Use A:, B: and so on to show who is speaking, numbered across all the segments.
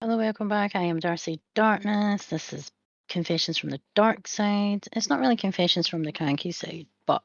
A: Hello, welcome back. I am Darcy Darkness. This is Confessions from the Dark Side. It's not really Confessions from the Cranky Side, but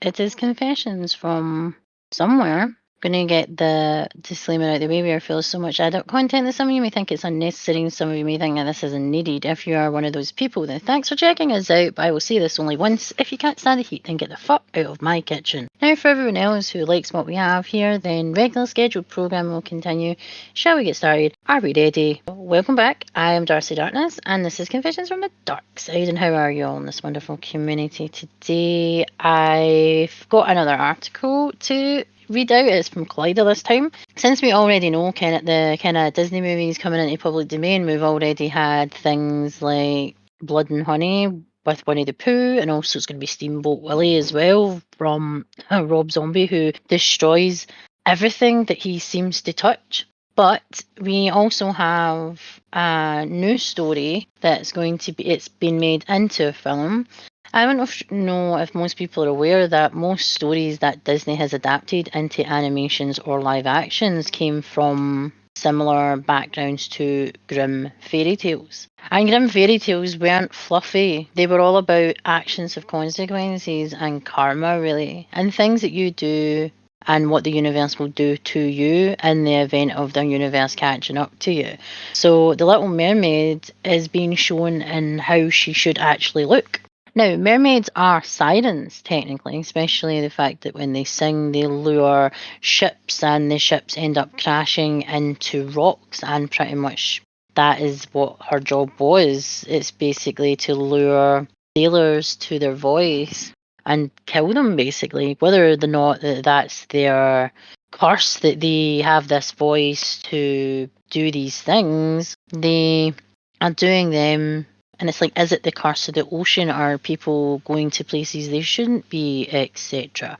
A: it is Confessions from somewhere. Gonna get the disclaimer out of the way. We are full of so much adult content that some of you may think it's unnecessary and some of you may think that this isn't needed. If you are one of those people, then thanks for checking us out, but I will say this only once. If you can't stand the heat, then get the fuck out of my kitchen. Now, for everyone else who likes what we have here, then regular scheduled programming will continue. Shall we get started? Are we ready? Welcome back. I am Darcy Darkness, and this is Confessions from the Dark Side. And how are you all in this wonderful community today? I've got another article to read out. It's from Collider this time. Since we already know the kind of Disney movies coming into public domain, we've already had things like Blood and Honey with Winnie the Pooh, and also it's going to be Steamboat Willie as well from Rob Zombie, who destroys everything that he seems to touch. But we also have a new story that's it's been made into a film. I don't know if most people are aware that most stories that Disney has adapted into animations or live actions came from similar backgrounds to Grimm fairy tales. And Grimm fairy tales weren't fluffy. They were all about actions of consequences and karma, really, and things that you do and what the universe will do to you in the event of the universe catching up to you. So the Little Mermaid is being shown in how she should actually look. Now, mermaids are sirens, technically, especially the fact that when they sing, they lure ships and the ships end up crashing into rocks, and pretty much that is what her job was. It's basically to lure sailors to their voice and kill them, basically, whether or not that's their curse that they have this voice to do these things. They are doing them, and it's like, is it the curse of the ocean? Are people going to places they shouldn't be, etc.?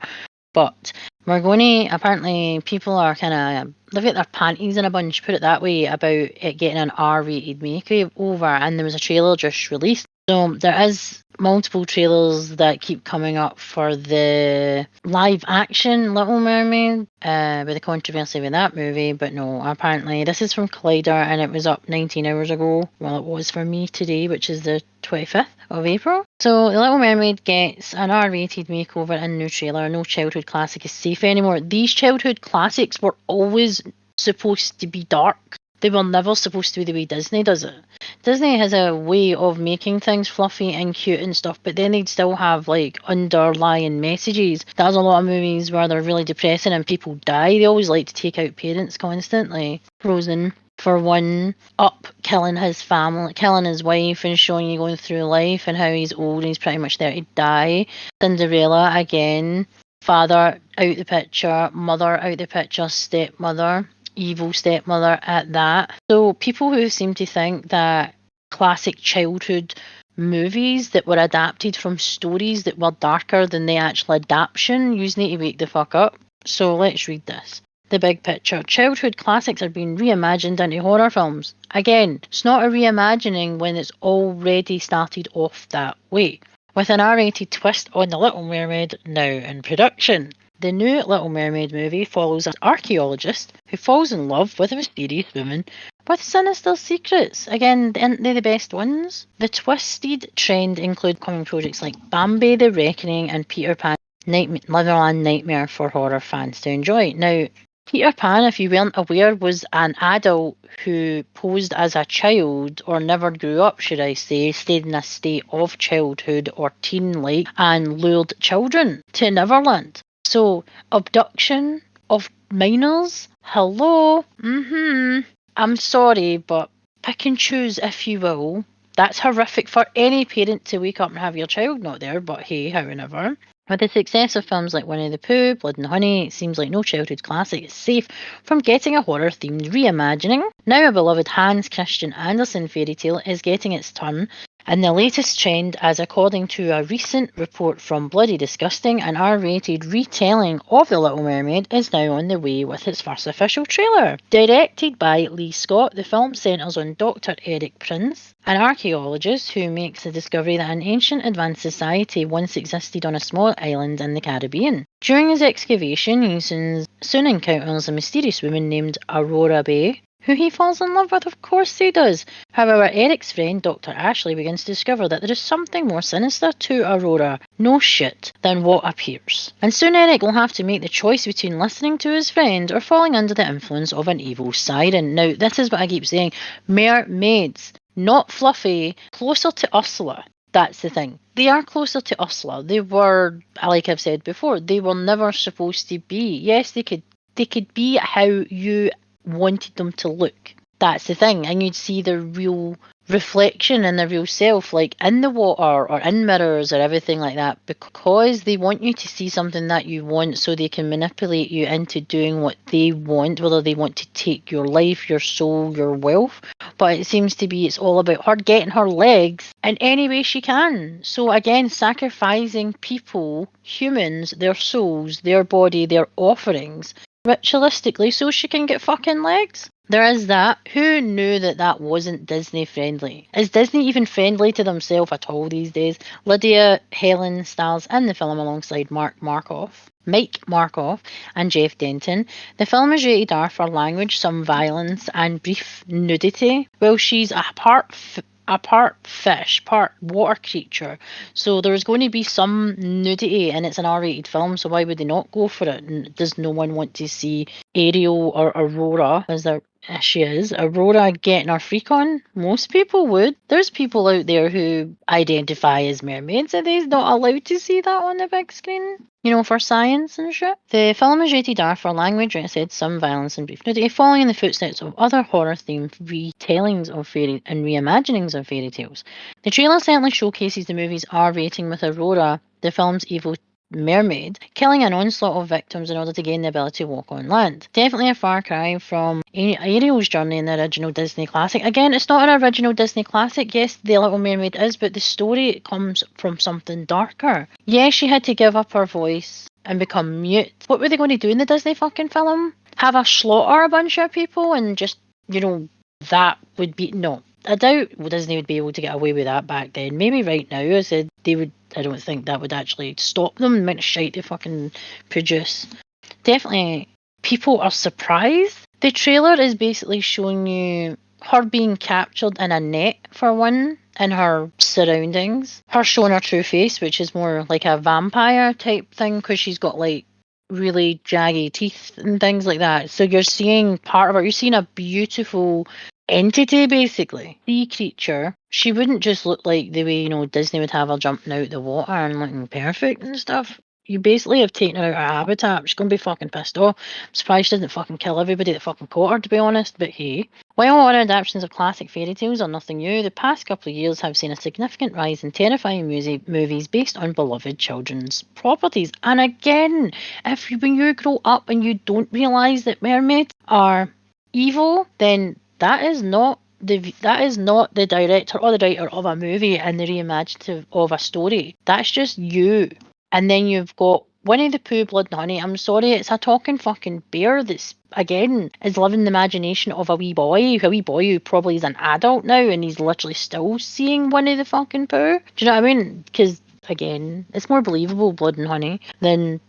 A: But we're going to, apparently, people are kind of, they've got their panties in a bunch, put it that way, about it getting an R-rated makeover, and there was a trailer just released. So there is multiple trailers that keep coming up for the live action Little Mermaid, with the controversy with that movie, but no, apparently this is from Collider and it was up 19 hours ago. Well, it was for me today, which is the 25th of April. So The Little Mermaid gets an R-rated makeover and new trailer. No childhood classic is safe anymore. These childhood classics were always supposed to be dark. They were never supposed to be the way Disney does it. Disney has a way of making things fluffy and cute and stuff, but then they'd still have like underlying messages. There's a lot of movies where they're really depressing and people die. They always like to take out parents constantly. Frozen, for one, Up killing his family, killing his wife and showing you going through life and how he's old and he's pretty much there to die. Cinderella, again, father out the picture, mother out the picture, stepmother, evil stepmother at that. So people who seem to think that classic childhood movies that were adapted from stories that were darker than the actual adaptation, you need to wake the fuck up. So let's read this. The big picture. Childhood classics are being reimagined into horror films. Again, it's not a reimagining when it's already started off that way. With an R-rated twist on The Little Mermaid now in production. The new Little Mermaid movie follows an archaeologist who falls in love with a mysterious woman with sinister secrets. Again, aren't they the best ones? The twisted trend include coming projects like Bambi the Reckoning and Peter Pan Neverland Nightmare for horror fans to enjoy. Now, Peter Pan, if you weren't aware, was an adult who posed as a child, or never grew up, should I say, stayed in a state of childhood or teen-like, and lured children to Neverland. So, abduction of minors? Hello? I'm sorry, but pick and choose if you will. That's horrific for any parent to wake up and have your child not there, but hey, however. With the success of films like Winnie the Pooh, Blood and Honey, it seems like no childhood classic is safe from getting a horror-themed reimagining. Now a beloved Hans Christian Andersen fairy tale is getting its turn, and the latest trend, as according to a recent report from Bloody Disgusting, an R-rated retelling of The Little Mermaid is now on the way with its first official trailer. Directed by Lee Scott, the film centres on Dr. Eric Prince, an archaeologist who makes the discovery that an ancient advanced society once existed on a small island in the Caribbean. During his excavation, he soon encounters a mysterious woman named Aurora Bay, who he falls in love with? Of course he does. However, Eric's friend, Dr. Ashley, begins to discover that there is something more sinister to Aurora, no shit, than what appears. And soon Eric will have to make the choice between listening to his friend or falling under the influence of an evil siren. Now, this is what I keep saying. Mermaids, not Fluffy, closer to Ursula. That's the thing. They are closer to Ursula. They were, like I've said before, they were never supposed to be. Yes, they could be how you wanted them to look. That's the thing. And you'd see the real reflection and the real self, like in the water or in mirrors or everything like that, because they want you to see something that you want so they can manipulate you into doing what they want, whether they want to take your life, your soul, your wealth. But it seems to be it's all about her getting her legs in any way she can. So again, sacrificing people, humans, their souls, their body, their offerings, ritualistically so she can get fucking legs. There is that. Who knew that that wasn't Disney friendly? Is Disney even friendly to themselves at all these days? Lydia Helen stars in the film alongside Mike Markoff, and Jeff Denton. The film is rated R for language, some violence, and brief nudity. Well, she's a part fish, part water creature. So there's going to be some nudity, and it's an R-rated film, so why would they not go for it? Does no one want to see Ariel or Aurora, she is, Aurora getting her freak on? Most people would. There's people out there who identify as mermaids, and they're not allowed to see that on the big screen. You know, for science and shit. The film is rated R for language, like I said, some violence and brief nudity, following in the footsteps of other horror-themed retellings of fairy and reimaginings of fairy tales. The trailer certainly showcases the movie's R rating, with Aurora, the film's evil mermaid, killing an onslaught of victims in order to gain the ability to walk on land. Definitely a far cry from Ariel's journey in the original Disney classic. Again, it's not an original Disney classic. Yes, The Little Mermaid is, but the story comes from something darker. Yes, she had to give up her voice and become mute. What were they going to do in the Disney fucking film? Have her slaughter a bunch of people and just, that would be... No. I doubt Disney would be able to get away with that back then. Maybe right now, I said they would. I don't think that would actually stop them. The amount of shite they fucking produce. Definitely, people are surprised. The trailer is basically showing you her being captured in a net, for one, in her surroundings. Her showing her true face, which is more like a vampire type thing, because she's got like really jaggy teeth and things like that. So you're seeing part of her. You're seeing a beautiful entity, basically. Sea creature. She wouldn't just look like the way, Disney would have her jumping out the water and looking perfect and stuff. You basically have taken her out of her habitat. She's going to be fucking pissed off. I'm surprised she didn't fucking kill everybody that fucking caught her, to be honest, but hey. While horror adaptations of classic fairy tales are nothing new, the past couple of years have seen a significant rise in terrifying movies based on beloved children's properties. And again, when you grow up and you don't realise that mermaids are evil, then that is not the director or the writer of a movie and the reimaginative of a story. That's just you. And then you've got Winnie the Pooh, Blood and Honey. I'm sorry, it's a talking fucking bear that's, again, is living the imagination of a wee boy who probably is an adult now and he's literally still seeing Winnie the fucking Pooh. Do you know what I mean? Because, again, it's more believable, Blood and Honey, than,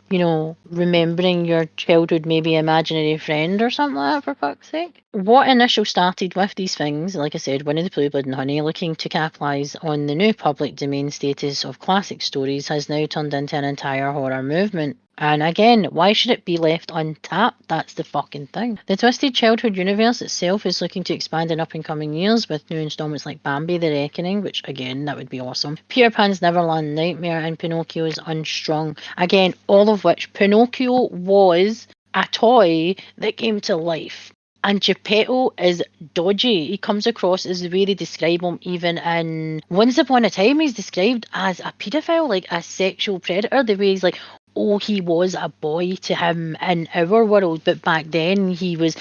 A: remembering your childhood, maybe imaginary friend or something like that, for fuck's sake. What initially started with these things, like I said, Winnie the Pooh, Blood and Honey, looking to capitalise on the new public domain status of classic stories, has now turned into an entire horror movement. And again, why should it be left untapped? That's the fucking thing. The Twisted Childhood universe itself is looking to expand in up-and-coming years with new installments like Bambi the Reckoning, which, again, that would be awesome. Peter Pan's Neverland Nightmare and Pinocchio's Unstrung. Again, all of which Pinocchio was a toy that came to life. And Geppetto is dodgy. He comes across as the way they describe him, even in Once Upon a Time, he's described as a paedophile, like a sexual predator. The way he's like, oh, he was a boy to him in our world, but back then he was,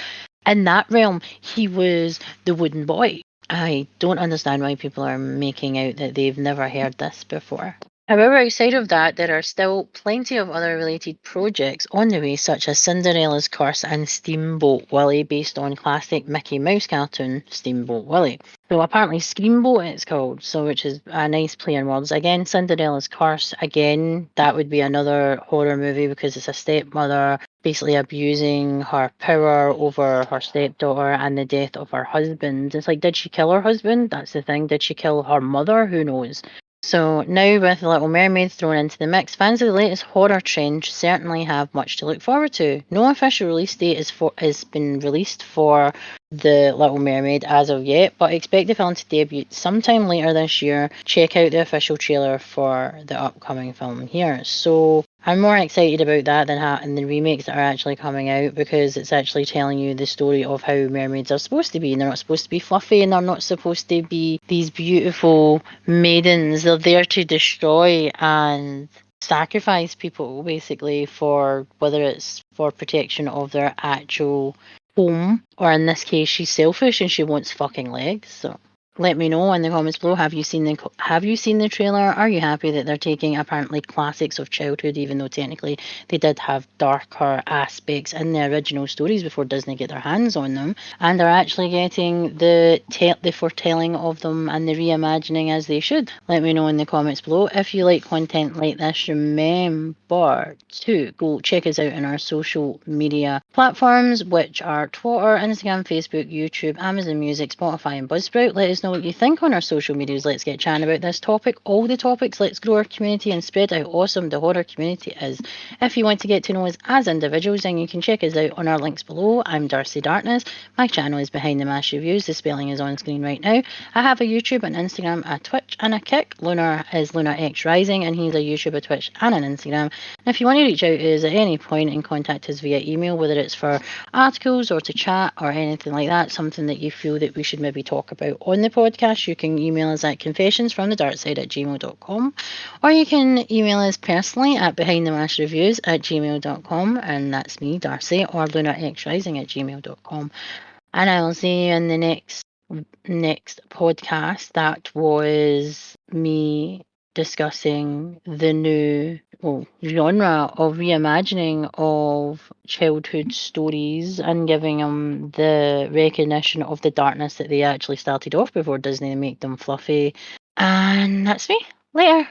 A: in that realm, he was the wooden boy. I don't understand why people are making out that they've never heard this before. However, outside of that, there are still plenty of other related projects on the way, such as Cinderella's Curse and Steamboat Willie, based on classic Mickey Mouse cartoon Steamboat Willie. So apparently Screamboat it's called, so which is a nice play on words. Again, Cinderella's Curse, again, that would be another horror movie because it's a stepmother basically abusing her power over her stepdaughter and the death of her husband. It's like, did she kill her husband? That's the thing. Did she kill her mother? Who knows? So now with The Little Mermaid thrown into the mix, fans of the latest horror trend certainly have much to look forward to. No official release date has been released for The Little Mermaid as of yet, but expect the film to debut sometime later this year. Check out the official trailer for the upcoming film here. So I'm more excited about that than the remakes that are actually coming out, because it's actually telling you the story of how mermaids are supposed to be, and they're not supposed to be fluffy, and they're not supposed to be these beautiful maidens. They're there to destroy and sacrifice people, basically, for whether it's for protection of their actual home, or in this case, she's selfish and she wants fucking legs. So let me know in the comments below. Have you seen the trailer? Are you happy that they're taking apparently classics of childhood, even though technically they did have darker aspects in the original stories before Disney get their hands on them, and are actually getting the foretelling of them and the reimagining as they should? Let me know in the comments below. If you like content like this, remember to go check us out on our social media platforms, which are Twitter, Instagram, Facebook, YouTube, Amazon Music, Spotify, and Buzzsprout. Let us know what you think on our social medias. Let's get chatting about this topic, all the topics. Let's grow our community and spread how awesome the horror community is. If you want to get to know us as individuals, then you can check us out on our links below. I'm Darcy Darkness. My channel is Behind the Mask Reviews. The spelling is on screen right now. I have a YouTube, an Instagram, a Twitch, and a Kick. Lunar is Lunar X Rising, and he's a YouTube, a Twitch, and an Instagram. And if you want to reach out to us at any point and contact us via email, whether it's for articles or to chat or anything like that, something that you feel that we should maybe talk about on the podcast, you can email us at confessionsfromthedarkside@gmail.com, or you can email us personally at behindthemaskreviews@gmail.com, and that's me, Darcy, or lunarxrising@gmail.com. And I will see you in the next podcast. That was me discussing the new genre of reimagining of childhood stories and giving them the recognition of the darkness that they actually started off before Disney make them fluffy. And that's me. Later.